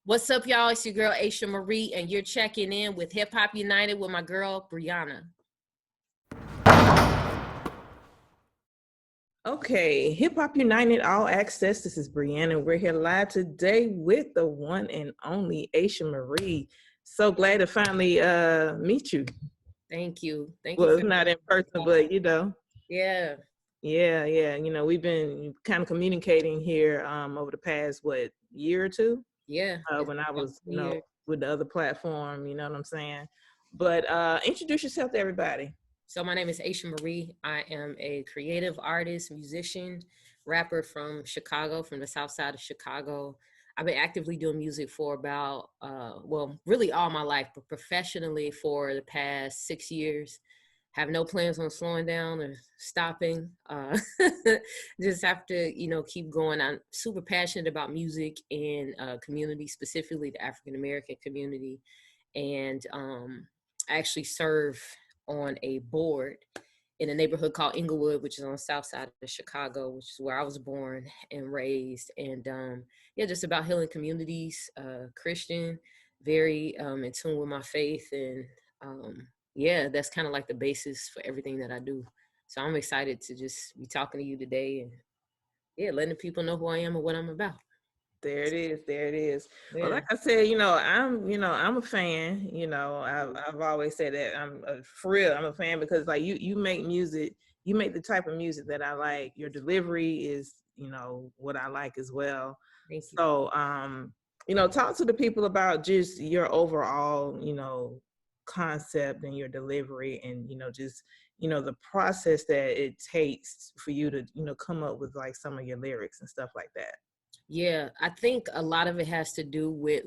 What's up, y'all? It's your girl, Aasha Marie, and you're checking in with Hip Hop United with my girl, Brianna. Okay, Hip Hop United All Access. This is Brianna. We're here live today with the one and only Aasha Marie. So glad to finally meet you. Thank you. Well, it's not in person, but Yeah. We've been kind of communicating here over the past year or two. Yeah. When I was with the other platform, you know what I'm saying. But introduce yourself to everybody. So my name is Aasha Marie. I am a creative artist, musician, rapper from Chicago, from the south side of Chicago. I've been actively doing music for about, really all my life, but professionally for the past 6 years. Have no plans on slowing down or stopping. Just have to, keep going. I'm super passionate about music and community, specifically the African American community. And I actually serve on a board in a neighborhood called Inglewood, which is on the south side of Chicago, which is where I was born and raised. And just about healing communities, Christian, very in tune with my faith. And that's kind of like the basis for everything that I do. So I'm excited to just be talking to you today and letting people know who I am and what I'm about. There it is. Yeah. Well, like I said, I'm a fan. I've always said that I'm a fan because like you make music, you make the type of music that I like. Your delivery is, what I like as well. Thank you. So, talk to the people about just your overall, concept and your delivery and, just, the process that it takes for you to, come up with like some of your lyrics and stuff like that. Yeah, I think a lot of it has to do with,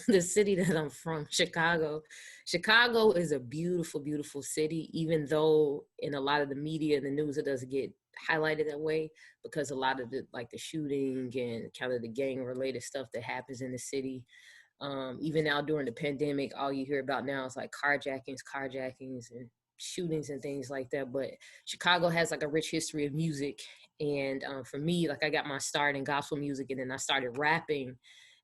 the city that I'm from, Chicago. Chicago is a beautiful, beautiful city, even though in a lot of the media and the news, it doesn't get highlighted that way because a lot of the shooting and kind of the gang related stuff that happens in the city. Even now during the pandemic, all you hear about now is like carjackings and shootings and things like that. But Chicago has like a rich history of music. And for me, like I got my start in gospel music and then I started rapping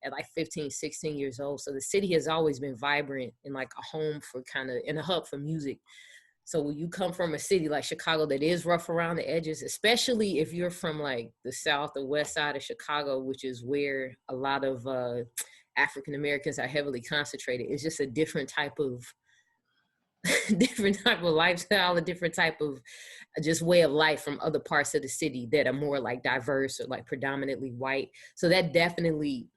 at like 15, 16 years old. So the city has always been vibrant and like a home for and a hub for music. So when you come from a city like Chicago that is rough around the edges, especially if you're from like the south or west side of Chicago, which is where a lot of African Americans are heavily concentrated, it's just a different type of lifestyle, a different type of just way of life from other parts of the city that are more like diverse or like predominantly white. So that definitely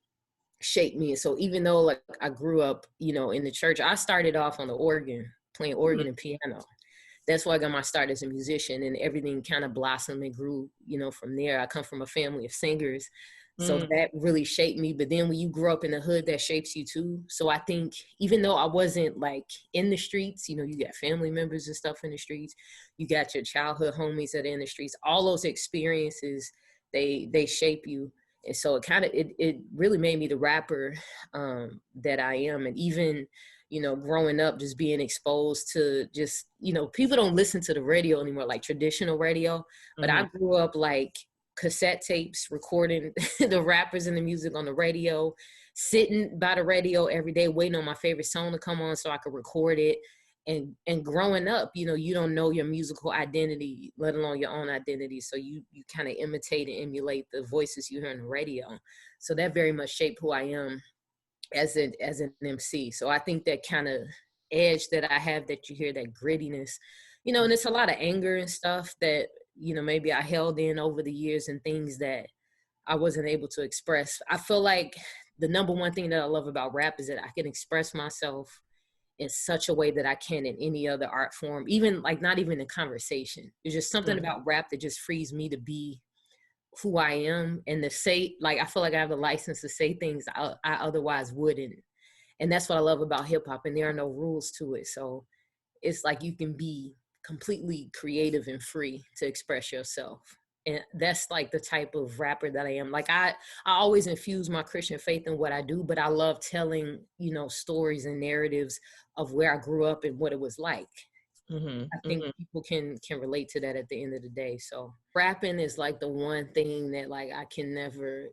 shaped me. And so even though like I grew up, in the church, I started off on the organ, playing organ and piano. That's why I got my start as a musician, and everything kind of blossomed and grew, from there. I come from a family of singers. So that really shaped me. But then when you grow up in the hood, that shapes you too. So I think even though I wasn't like in the streets, you got family members and stuff in the streets, you got your childhood homies that are in the streets, all those experiences, they shape you. And so it really made me the rapper that I am. And even, growing up, just being exposed to just, people don't listen to the radio anymore, like traditional radio. But I grew up like cassette tapes, recording the rappers and the music on the radio, sitting by the radio every day, waiting on my favorite song to come on so I could record it. And growing up, you don't know your musical identity, let alone your own identity. So you kind of imitate and emulate the voices you hear on the radio. So that very much shaped who I am as an MC. So I think that kind of edge that I have, that you hear, that grittiness, and it's a lot of anger and stuff that, maybe I held in over the years and things that I wasn't able to express. I feel like the number one thing that I love about rap is that I can express myself in such a way that I can in any other art form, even like not even in conversation. There's just something about rap that just frees me to be who I am and to say, like, I feel like I have the license to say things I otherwise wouldn't. And that's what I love about hip hop, and there are no rules to it. So it's like you can be completely creative and free to express yourself. And that's like the type of rapper that I am. Like I always infuse my Christian faith in what I do, but I love telling, stories and narratives of where I grew up and what it was like. I think people can relate to that at the end of the day. So rapping is like the one thing that like I can never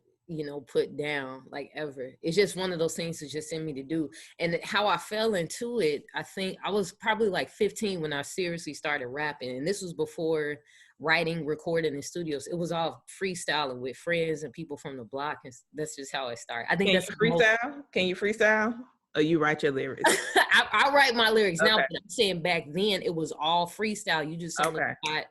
put down like ever. It's just one of those things that's just in me to do. And how I fell into it, I think I was probably like 15 when I seriously started rapping. And this was before writing, recording in studios. It was all freestyling with friends and people from the block. And that's just how it started. I think Can that's you freestyle? Can you freestyle? Or you write your lyrics? I write my lyrics now, Okay. but I'm saying back then it was all freestyle. You just on the spot.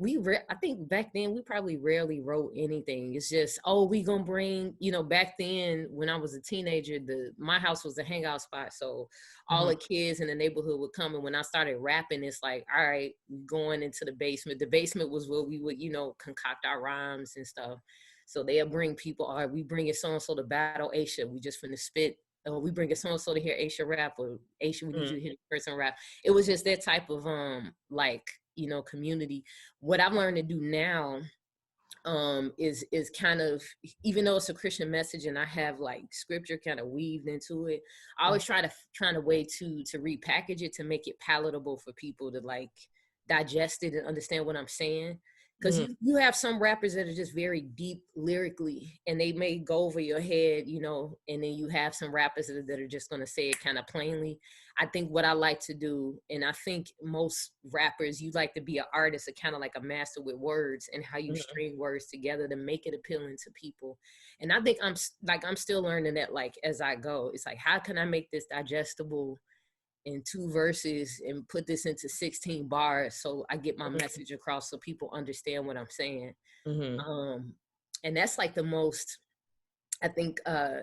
I think back then we probably rarely wrote anything. It's just, oh, we gonna bring, back then when I was a teenager, my house was a hangout spot. So all the kids in the neighborhood would come. And when I started rapping, it's like, all right, going into the basement. The basement was where we would, concoct our rhymes and stuff. So they'll bring people, all right, we bring it so-and-so to battle Aasha. We just finna spit. We bring it so-and-so to hear Aasha rap, or Aasha, we need you to hear the person rap. It was just that type of, community. What I've learned to do now is kind of, even though it's a Christian message and I have like scripture kind of weaved into it, I always try to find a way to repackage it to make it palatable for people to like digest it and understand what I'm saying. Because you have some rappers that are just very deep lyrically and they may go over your head, and then you have some rappers that are just going to say it kind of plainly. I think what I like to do, and I think most rappers, you like to be an artist, or kind of like a master with words and how you string words together to make it appealing to people. And I think I'm still learning that, like, as I go. It's like, how can I make this digestible in 2 verses and put this into 16 bars so I get my message across so people understand what I'm saying. And that's like the most, I think, a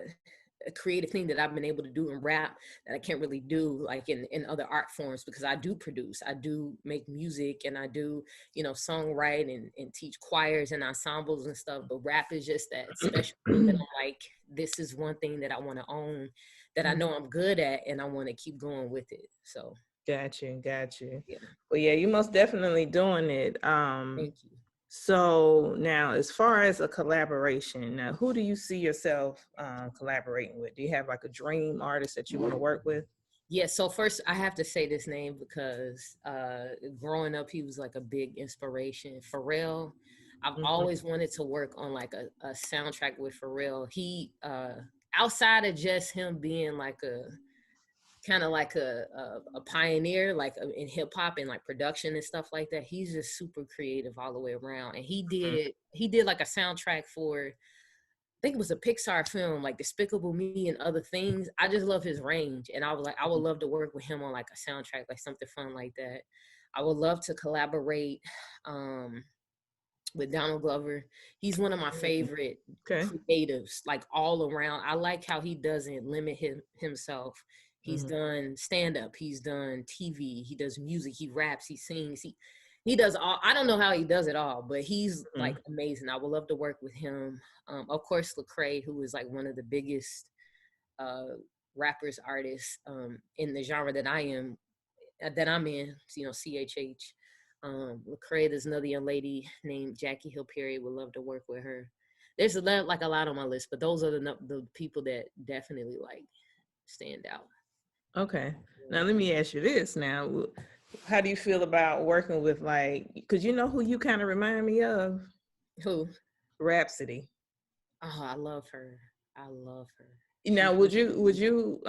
creative thing that I've been able to do in rap that I can't really do like in other art forms, because I do produce, I do make music, and I do, songwrite and teach choirs and ensembles and stuff. But rap is just that special thing that I'm like, this is one thing that I want to own, that I know I'm good at, and I want to keep going with it. So Got you. yeah. Well, yeah, you most definitely doing it. Thank you. So now, as far as a collaboration, now who do you see yourself collaborating with? Do you have like a dream artist that you want to work with? Yeah, so first I have to say this name because growing up, he was like a big inspiration. Pharrell, I've always wanted to work on like a soundtrack with Pharrell. He, outside of just him being like a kind of like a pioneer, like in hip hop and like production and stuff like that, he's just super creative all the way around. And he did like a soundtrack for, I think it was a Pixar film, like Despicable Me and Other Things. I just love his range. And I was like, I would love to work with him on like a soundtrack, like something fun like that. I would love to collaborate with Donald Glover. He's one of my favorite creatives, like all around. I like how he doesn't limit himself. He's done stand-up, he's done TV, he does music, he raps, he sings, he does all. I don't know how he does it all, but he's like amazing. I would love to work with him. Of course, Lecrae, who is like one of the biggest rappers, artists in the genre that I'm in. CHH. Lecrae, there's another young lady named Jackie Hill Perry. Would love to work with her. There's a lot on my list, but those are the people that definitely like stand out. Okay. Now let me ask you this. Now, how do you feel about working with because you know who you kind of remind me of? Who? Rhapsody. Oh, I love her. Now, would you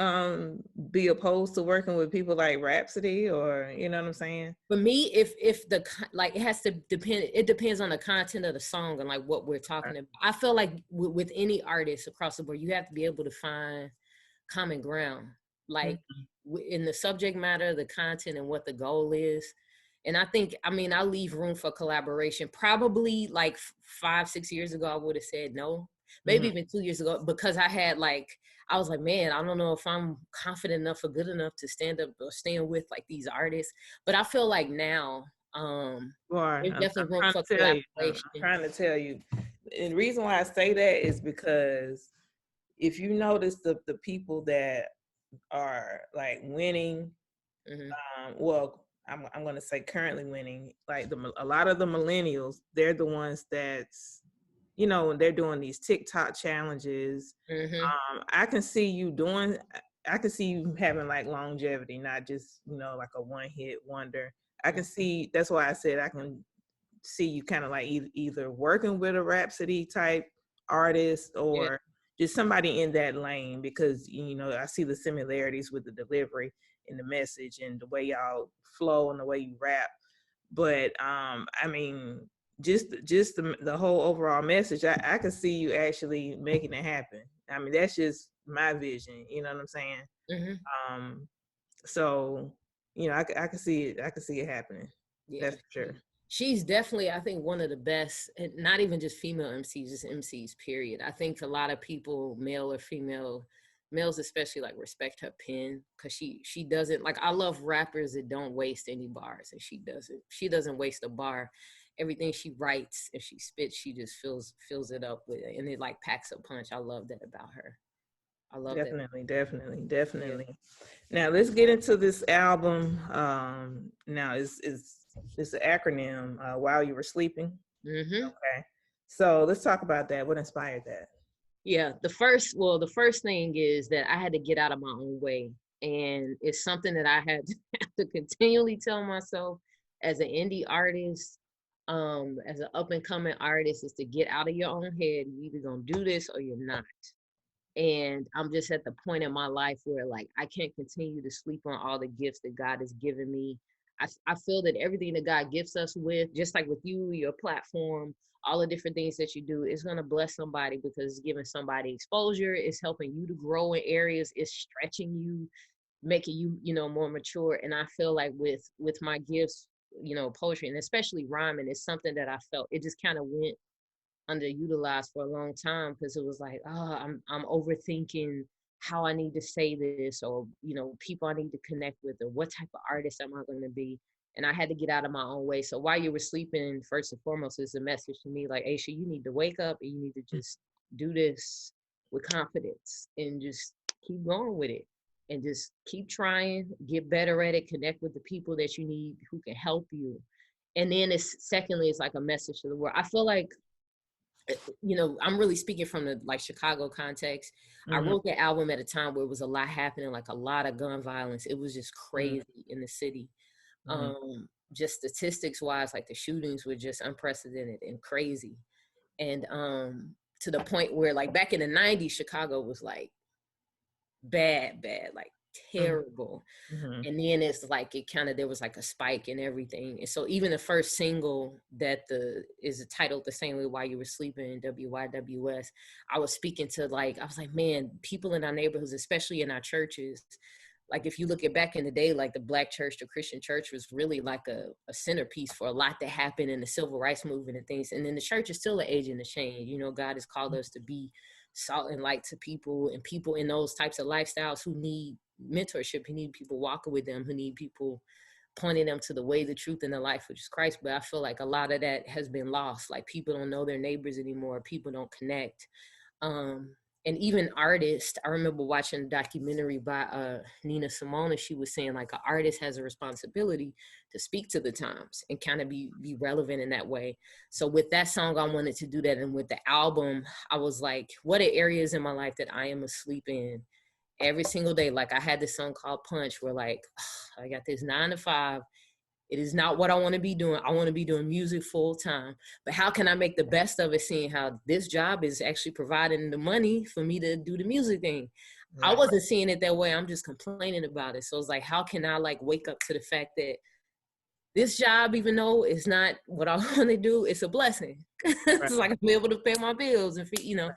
be opposed to working with people like Rhapsody, or you know what I'm saying? For me, if the like, it has to depend. It depends on the content of the song and like what we're talking about. I feel like with any artist across the board, you have to be able to find common ground, like in the subject matter, the content, and what the goal is. And I think, I leave room for collaboration. Probably like 5-6 years ago, I would have said no. Maybe even 2 years ago, because I was like, man, I don't know if I'm confident enough or good enough to stand up or stand with like these artists. But I feel like now, there's definitely room for collaboration. I'm trying to tell you. And the reason why I say that is because if you notice the people that are like winning, well, I'm going to say currently winning, like a lot of the millennials, they're the ones that's, when they're doing these TikTok challenges. I can see you having like longevity, not just, like a one hit wonder. I can see, that's why I said I can see you kind of like either working with a Rhapsody type artist or just somebody in that lane, because you know I see the similarities with the delivery and the message and the way y'all flow and the way you rap. But I mean, just the whole overall message, I could see you actually making it happen. I mean, that's just my vision. You know what I'm saying? Mm-hmm. So you know, I can see it. I can see it happening. Yeah. That's for sure. She's definitely, I think, one of the best, and not even just female MCs, just MCs, period. I think a lot of people, male or female, males especially, like respect her pen, because she doesn't, like, I love rappers that don't waste any bars, and she doesn't waste a bar. Everything she writes, if she spits, she just fills it up with it, and it like packs a punch. I love that about her. I love that. Definitely. Now let's get into this album. Now it's an acronym. While you were sleeping. Mm-hmm. Okay. So let's talk about that. What inspired that? Yeah, the first thing is that I had to get out of my own way. And it's something that I had to, have to continually tell myself as an indie artist, as an up and coming artist, is to get out of your own head. You're either gonna do this or you're not. And I'm just at the point in my life where like I can't continue to sleep on all the gifts that God has given me. I feel that everything that God gifts us with, just like with you, your platform, all the different things that you do, is going to bless somebody because it's giving somebody exposure. It's helping you to grow in areas. It's stretching you, making you, you know, more mature. And I feel like with my gifts, you know, poetry and especially rhyming, is something that I felt it just kind of went underutilized for a long time because it was like, oh, I'm overthinking how I need to say this, or you know, people I need to connect with, or what type of artist am I going to be. And I had to get out of my own way. So while you were sleeping, first and foremost, is a message to me like, Aasha, you need to wake up and you need to just do this with confidence and just keep going with it and just keep trying, get better at it, connect with the people that you need who can help you. And then it's secondly, it's like a message to the world. I feel like, you know, I'm really speaking from the like Chicago context. I wrote the album at a time where it was a lot happening, like a lot of gun violence. It was just crazy in the city. Just statistics wise, like the shootings were just unprecedented and crazy. And to the point where like back in the 90s, Chicago was like bad, like terrible. And then it's like it kind of, there was like a spike in everything. And so even the first single that is titled the same way, While You Were Sleeping, WYWS, I was speaking to like, I was like, man, people in our neighborhoods, especially in our churches, like if you look at back in the day, like the Black church, the Christian church was really like a centerpiece for a lot that happened in the civil rights movement and things. And then the church is still an agent of change. You know, God has called us to be salt and light to people, and people in those types of lifestyles who need mentorship, who need people walking with them, who need people pointing them to the way, the truth, and the life, which is Christ. But I feel like a lot of that has been lost. Like people don't know their neighbors anymore. People don't connect. And even artists, I remember watching a documentary by Nina Simone, and she was saying like an artist has a responsibility to speak to the times and kind of be relevant in that way. So with that song, I wanted to do that. And with the album, I was like, what are areas in my life that I am asleep in every single day? Like I had this song called Punch where like, I got this 9 to 5. It is not what I want to be doing. I want to be doing music full time. But how can I make the best of it, seeing how this job is actually providing the money for me to do the music thing? Right. I wasn't seeing it that way. I'm just complaining about it. So it's like, how can I like wake up to the fact that this job, even though it's not what I want to do, it's a blessing. It's like I'm able to pay my bills and, you know,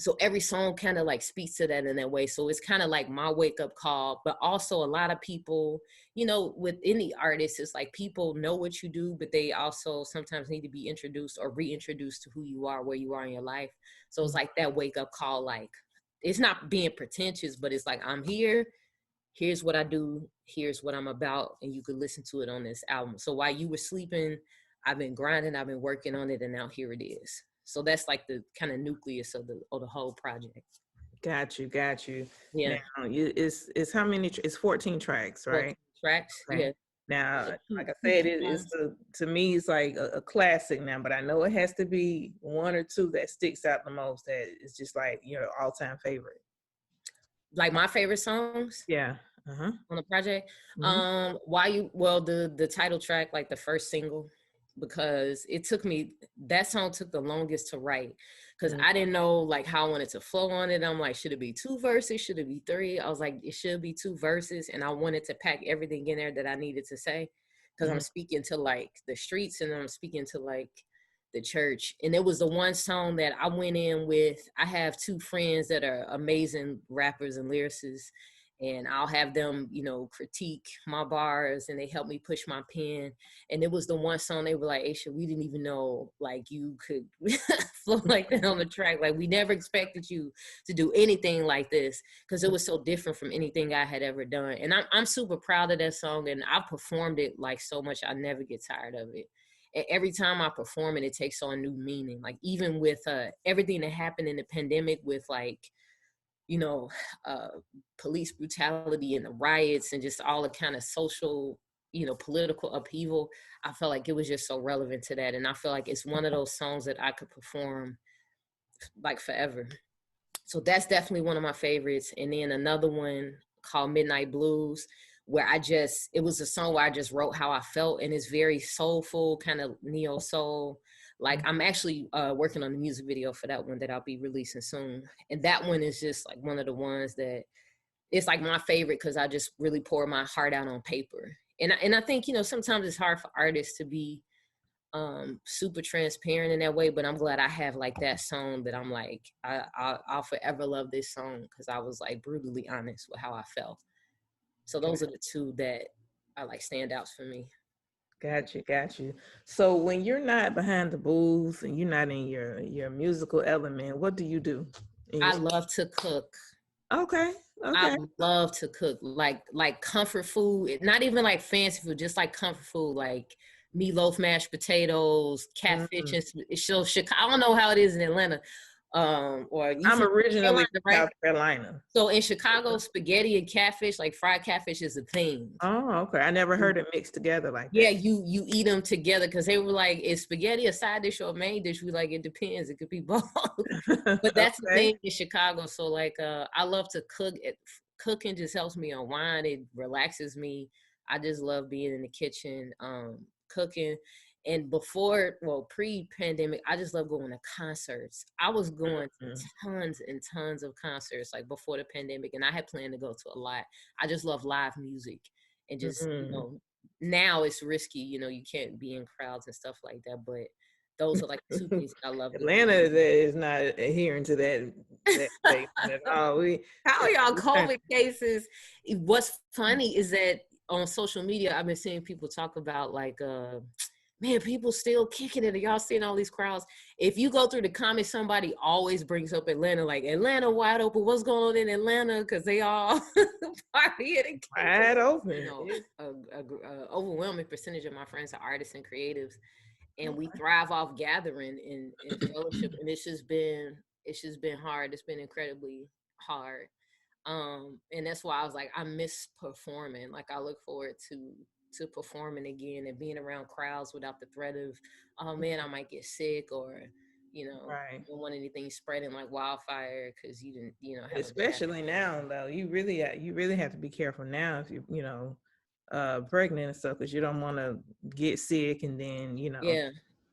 so every song kind of like speaks to that in that way. So it's kind of like my wake up call, but also a lot of people, you know, with any artist, it's like people know what you do, but they also sometimes need to be introduced or reintroduced to who you are, where you are in your life. So it's like that wake up call, like it's not being pretentious, but it's like, I'm here. Here's what I do. Here's what I'm about. And you could listen to it on this album. So while you were sleeping, I've been grinding, I've been working on it, and now here it is. So that's like the kind of nucleus of the whole project. Got you. Yeah. Now, it's how many? It's 14 tracks, right? 14 tracks. Okay. Yeah. Now, like I said, to me, it's like a classic now. But I know it has to be one or two that sticks out the most. That is just like your all-time favorite. Like my favorite songs. Yeah. On the project. Well, the title track, like the first single, because that song took the longest to write, because Mm-hmm. I didn't know like how I wanted to flow on it. I'm like, should it be 2 verses? Should it be 3? I was like, it should be 2 verses. And I wanted to pack everything in there that I needed to say, because I'm speaking to like the streets and I'm speaking to like the church. And it was the one song that I went in with. I have 2 friends that are amazing rappers and lyricists, and I'll have them, critique my bars, and they help me push my pen. And it was the one song they were like, Aasha, we didn't even know like you could flow like that on the track. Like, we never expected you to do anything like this, because it was so different from anything I had ever done. And I'm super proud of that song, and I performed it like so much. I never get tired of it. And every time I perform it, it takes on new meaning. Like, even with everything that happened in the pandemic, with like, you know, uh, police brutality and the riots and just all the kind of social, political upheaval, I felt like it was just so relevant to that. And I feel like it's one of those songs that I could perform like forever. So that's definitely one of my favorites. And then another one called Midnight Blues, where it was a song where I just wrote how I felt, and it's very soulful, kind of neo soul. Like, I'm actually working on the music video for that one that I'll be releasing soon. And that one is just like one of the ones that it's like my favorite, because I just really pour my heart out on paper. And I think, sometimes it's hard for artists to be super transparent in that way, but I'm glad I have like that song that I'm like, I'll forever love this song, because I was like brutally honest with how I felt. So those are the 2 that are like standouts for me. Got you. So when you're not behind the booth and you're not in your musical element, what do you do? I love to cook. Okay. I love to cook, like comfort food, not even like fancy food, just like comfort food, like meatloaf, mashed potatoes, catfish. And so Chicago, I don't know how it is in Atlanta, or you I'm from originally Carolina, from right? South Carolina. So in Chicago, spaghetti and catfish, like fried catfish, is a thing. Oh, okay. I never heard it mixed together like Yeah, that. you eat them together, because they were like, is spaghetti a side dish or a main dish? We like, it depends. It could be both. But that's the Okay. thing in Chicago. So like, I love to cook. Cooking just helps me unwind. It relaxes me. I just love being in the kitchen, cooking. And pre-pandemic, I just love going to concerts. I was going to tons and tons of concerts like before the pandemic, and I had planned to go to a lot. I just love live music, and just, now it's risky, you can't be in crowds and stuff like that. But those are like 2 things I love to do. Atlanta is not adhering to that statement at all. How are y'all COVID cases? What's funny is that on social media, I've been seeing people talk about like, man, people still kicking it. Are y'all seeing all these crowds? If you go through the comments, somebody always brings up Atlanta, like, Atlanta wide open. What's going on in Atlanta? Because they all partying. Wide open. A overwhelming percentage of my friends are artists and creatives, and we thrive off gathering and fellowship. And it's just been hard. It's been incredibly hard. And that's why I was like, I miss performing. Like, I look forward to performing again and being around crowds without the threat of, oh man, I might get sick, or Right. don't want anything spreading like wildfire because you didn't have Especially now, though, you really have to be careful now if you're pregnant and stuff, because you don't want to get sick and then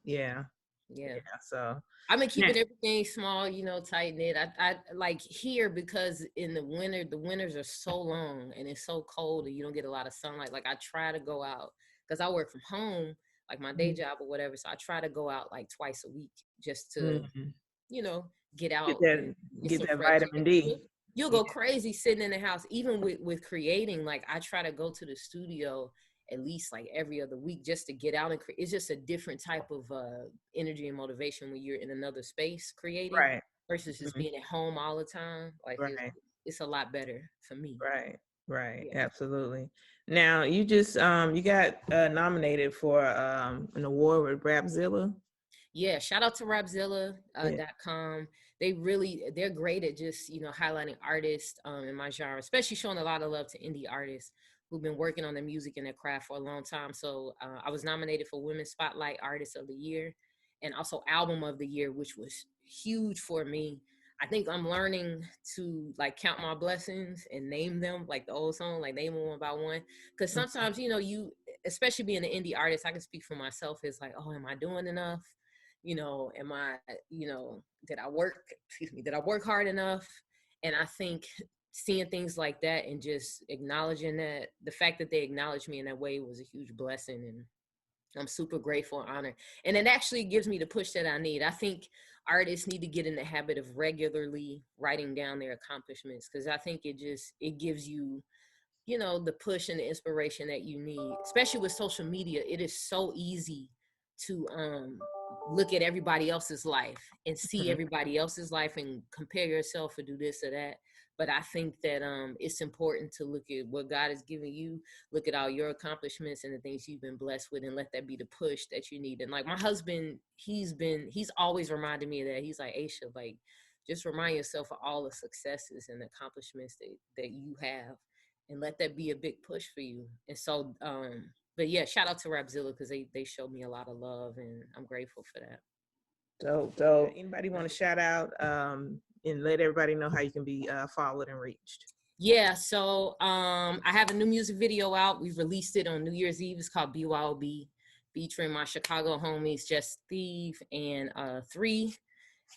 yeah yeah. So I've been keeping everything small, tight knit. I like here, because in the winter, the winters are so long and it's so cold and you don't get a lot of sunlight. Like, I try to go out because I work from home, like my day job or whatever. So I try to go out like twice a week just to, get out and get get some that fresh vitamin air. D. You'll go crazy sitting in the house, even with creating. Like, I try to go to the studio at least like every other week just to get out and create. It's just a different type of energy and motivation when you're in another space creating, Right. versus just being at home all the time. Like, Right. it's a lot better for me. Right. Yeah. Absolutely. Now you just you got nominated for an award with Rhapzilla. Yeah, shout out to Rhapzilla.com. They're great at just, highlighting artists in my genre, especially showing a lot of love to indie artists who've been working on their music and their craft for a long time. So I was nominated for Women's Spotlight Artist of the Year, and also Album of the Year, which was huge for me. I think I'm learning to like count my blessings and name them, like the old song, like name them one by one. Because sometimes, especially being an indie artist, I can speak for myself. It's like, oh, am I doing enough? Am I, did I work hard enough? And I think seeing things like that and just acknowledging that, the fact that they acknowledged me in that way was a huge blessing. And I'm super grateful and honored. And it actually gives me the push that I need. I think artists need to get in the habit of regularly writing down their accomplishments, because I think it gives you, the push and the inspiration that you need, especially with social media. It is so easy to look at everybody else's life and see everybody else's life and compare yourself or do this or that. But I think that it's important to look at what God has given you, look at all your accomplishments and the things you've been blessed with, and let that be the push that you need. And like my husband, he's always reminded me of that. He's like, Aasha, like, just remind yourself of all the successes and accomplishments that you have, and let that be a big push for you. And so, but yeah, shout out to Rhapsody, because they showed me a lot of love, and I'm grateful for that. Dope. Anybody want to shout out and let everybody know how you can be followed and reached? Yeah, so I have a new music video out. We released it on New Year's Eve. It's called BYOB, featuring my Chicago homies, Just Steve and 3.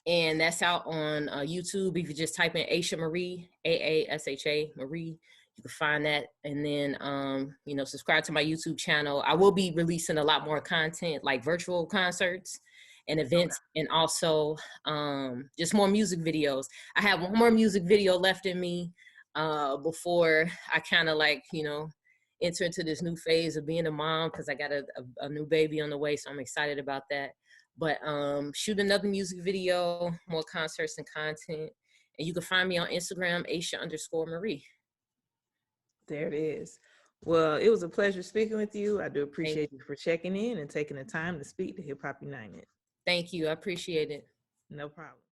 And that's out on YouTube. If you just type in Aasha Marie, Aasha Marie, you can find that. And then, subscribe to my YouTube channel. I will be releasing a lot more content, like virtual concerts and events, and also just more music videos. I have one more music video left in me before I kind of enter into this new phase of being a mom, because I got a new baby on the way. So I'm excited about that. But shoot another music video, more concerts and content. And you can find me on Instagram, Aasha_Marie. There it is. Well, it was a pleasure speaking with you. I do appreciate you for checking in and taking the time to speak to Hip Hop United. Thank you. I appreciate it. No problem.